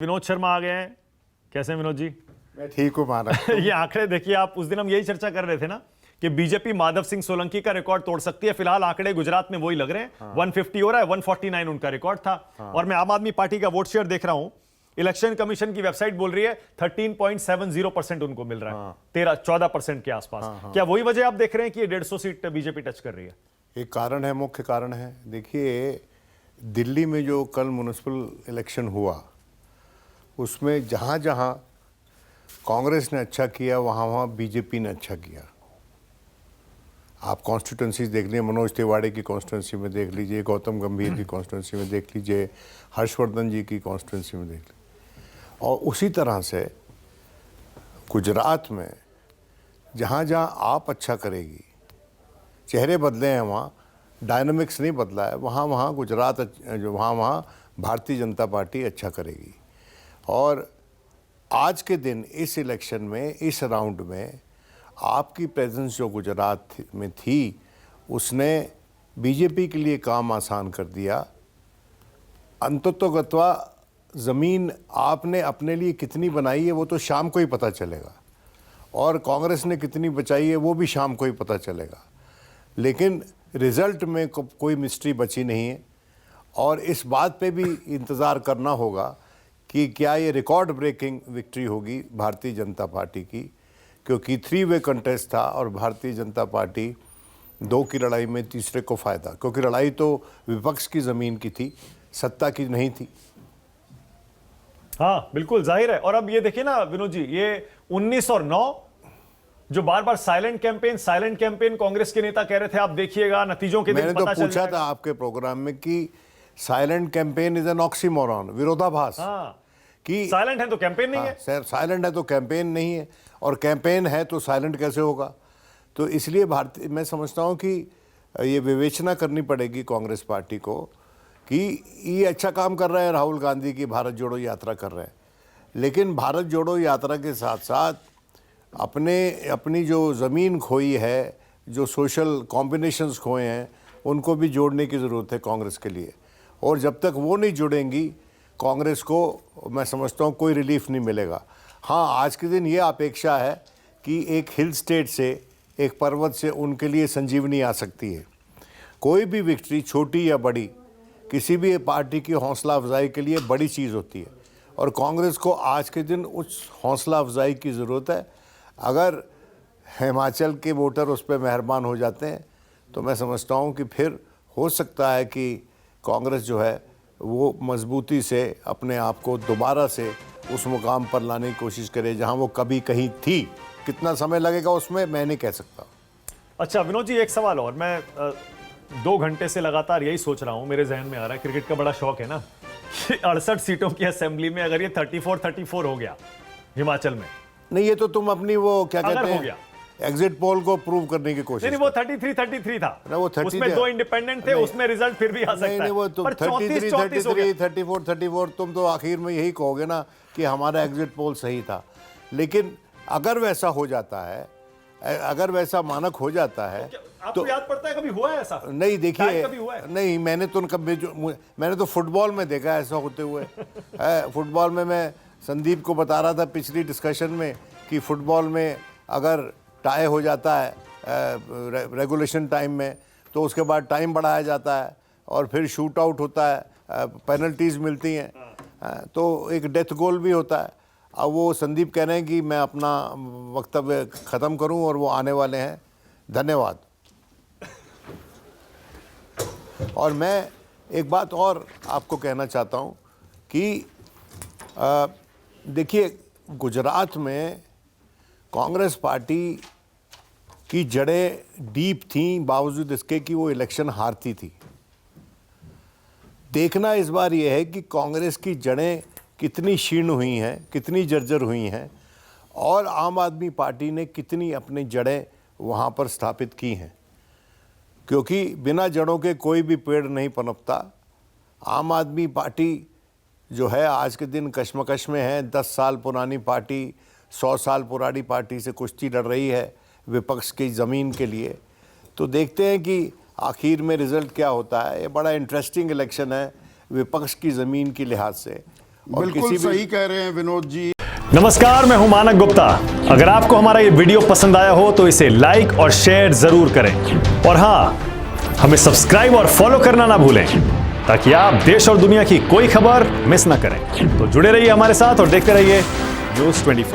विनोद शर्मा आ गए हैं। कैसे हैं विनोद जी? मैं ठीक हूँ महाराज। ये आंकड़े देखिए आप, उस दिन हम यही चर्चा कर रहे थे ना कि बीजेपी माधव सिंह सोलंकी का रिकॉर्ड तोड़ सकती है। फिलहाल आंकड़े गुजरात में वही लग रहे हैं। 150 हो रहा है, 149 उनका रिकॉर्ड था। और मैं आम आदमी पार्टी का वोट शेयर देख रहा हूं, इलेक्शन कमीशन की वेबसाइट बोल रही है 13.70% उनको मिल रहा है, 13-14% के आसपास। क्या वही वजह आप देख रहे हैं कि ये 150 सीट बीजेपी टच कर रही है? एक कारण है, मुख्य कारण है। देखिए, दिल्ली में जो कल म्युनिसिपल इलेक्शन हुआ उसमें जहाँ जहाँ कांग्रेस ने अच्छा किया वहाँ वहाँ बीजेपी ने अच्छा किया। आप कॉन्स्टिट्यूंसीज देख लीजिए, मनोज तिवारी की कॉन्स्टिट्यूंसी में देख लीजिए, गौतम गंभीर की कॉन्स्टिट्यूंसी में देख लीजिए, हर्षवर्धन जी की कॉन्स्टिट्यूंसी में देख लीजिए। और उसी तरह से गुजरात में जहाँ जहाँ आप अच्छा करेगी, चेहरे बदले हैं, वहाँ डायनामिक्स नहीं बदला है, वहाँ वहाँ गुजरात जो वहाँ भारतीय जनता पार्टी अच्छा करेगी। और आज के दिन इस इलेक्शन में, इस राउंड में आपकी प्रेजेंस जो गुजरात में थी उसने बीजेपी के लिए काम आसान कर दिया। अंततोगत्वा ज़मीन आपने अपने लिए कितनी बनाई है वो तो शाम को ही पता चलेगा, और कांग्रेस ने कितनी बचाई है वो भी शाम को ही पता चलेगा। लेकिन रिज़ल्ट में कोई मिस्ट्री बची नहीं है, और इस बात पे भी इंतज़ार करना होगा कि क्या ये रिकॉर्ड ब्रेकिंग विक्ट्री होगी भारतीय जनता पार्टी की, क्योंकि 3 वे कंटेस्ट था और भारतीय जनता पार्टी 2 की लड़ाई में तीसरे को फ़ायदा, क्योंकि लड़ाई तो विपक्ष की ज़मीन की थी, सत्ता की नहीं थी। हाँ बिल्कुल जाहिर है। और अब ये देखिए ना विनोद जी, ये 19 और 9 जो बार बार साइलेंट कैंपेन कांग्रेस के नेता कह रहे थे, आप देखिएगा नतीजों के दिन मैंने तो पूछा था आपके प्रोग्राम में कि silent campaign is an oxymoron, विरोधाभास। कि साइलेंट है तो कैंपेन नहीं है, साइलेंट है तो कैंपेन नहीं है, और कैंपेन है तो साइलेंट कैसे होगा? तो इसलिए मैं समझता हूँ कि ये विवेचना करनी पड़ेगी कांग्रेस पार्टी को कि ये अच्छा काम कर रहे हैं, राहुल गांधी की भारत जोड़ो यात्रा कर रहे हैं, लेकिन भारत जोड़ो यात्रा के साथ साथ अपनी जो ज़मीन खोई है, जो सोशल कॉम्बिनेशंस खोए हैं, उनको भी जोड़ने की ज़रूरत है कांग्रेस के लिए। और जब तक वो नहीं जुड़ेंगी कांग्रेस को, मैं समझता हूँ कोई रिलीफ नहीं मिलेगा। हाँ, आज के दिन ये अपेक्षा है कि एक हिल स्टेट से, एक पर्वत से उनके लिए संजीवनी आ सकती है। कोई भी विक्ट्री, छोटी या बड़ी, किसी भी पार्टी की हौसला अफजाई के लिए बड़ी चीज़ होती है, और कांग्रेस को आज के दिन उस हौसला अफजाई की ज़रूरत है। अगर हिमाचल के वोटर उस पर मेहरबान हो जाते हैं तो मैं समझता हूँ कि फिर हो सकता है कि कांग्रेस जो है वो मजबूती से अपने आप को दोबारा से उस मुकाम पर लाने की कोशिश करे जहाँ वो कभी कहीं थी। कितना समय लगेगा उसमें मैं नहीं कह सकता। अच्छा विनोद जी, एक सवाल और। मैं 2 घंटे से लगातार यही सोच रहा हूँ, मेरे जहन में आ रहा है, क्रिकेट का बड़ा शौक है ना, कि 68 सीटों की असेंबली में अगर ये 34 हो गया हिमाचल में, नहीं, ये तो तुम अपनी वो क्या कहते हैं, हो गया एग्जिट पोल को प्रूव करने की कोशिश। नहीं, वो 33 था ना, वो 30 उसमें 2 इंडिपेंडेंट थे, उसमें रिजल्ट फिर भी आ सकता है। नहीं, वो तुम 33, 34 तुम तो आखिर में यही कहोगे ना कि हमारा एग्जिट पोल सही था। लेकिन अगर वैसा हो जाता है, अगर वैसा मानक हो जाता है आपको याद पड़ता है कभी हुआ है ऐसा? नहीं, देखिए, नहीं, मैंने मैंने तो फुटबॉल में देखा ऐसा होते हुए। फुटबॉल में मैं संदीप को बता रहा था पिछली डिस्कशन में कि फुटबॉल में अगर टाई हो जाता है रेगुलेशन टाइम में, तो उसके बाद टाइम बढ़ाया जाता है और फिर शूट आउट होता है, पेनल्टीज़ मिलती हैं, तो एक डेथ गोल भी होता है। अब वो संदीप कह रहे हैं कि मैं अपना वक्तव्य ख़त्म करूं और वो आने वाले हैं। धन्यवाद। और मैं एक बात और आपको कहना चाहता हूं कि देखिए, गुजरात में कांग्रेस पार्टी की जड़ें डीप थीं, बावजूद इसके कि वो इलेक्शन हारती थी। देखना इस बार ये है कि कांग्रेस की जड़ें कितनी क्षीण हुई हैं, कितनी जर्जर हुई हैं, और आम आदमी पार्टी ने कितनी अपनी जड़ें वहाँ पर स्थापित की हैं, क्योंकि बिना जड़ों के कोई भी पेड़ नहीं पनपता। आम आदमी पार्टी जो है आज के दिन कश्मकश में है। 10 साल पुरानी पार्टी 100 साल पुरानी पार्टी से कुश्ती लड़ रही है विपक्ष की ज़मीन के लिए। तो देखते हैं कि आखिर में रिज़ल्ट क्या होता है। ये बड़ा इंटरेस्टिंग इलेक्शन है विपक्ष की ज़मीन की लिहाज से, और बिल्कुल किसी भी सही कह रहे हैं विनोद जी। नमस्कार, मैं हूं मानक गुप्ता। अगर आपको हमारा ये वीडियो पसंद आया हो तो इसे लाइक और शेयर जरूर करें, और हां, हमें सब्सक्राइब और फॉलो करना ना भूलें ताकि आप देश और दुनिया की कोई खबर मिस ना करें। तो जुड़े रहिए हमारे साथ और देखते रहिए न्यूज़ 24।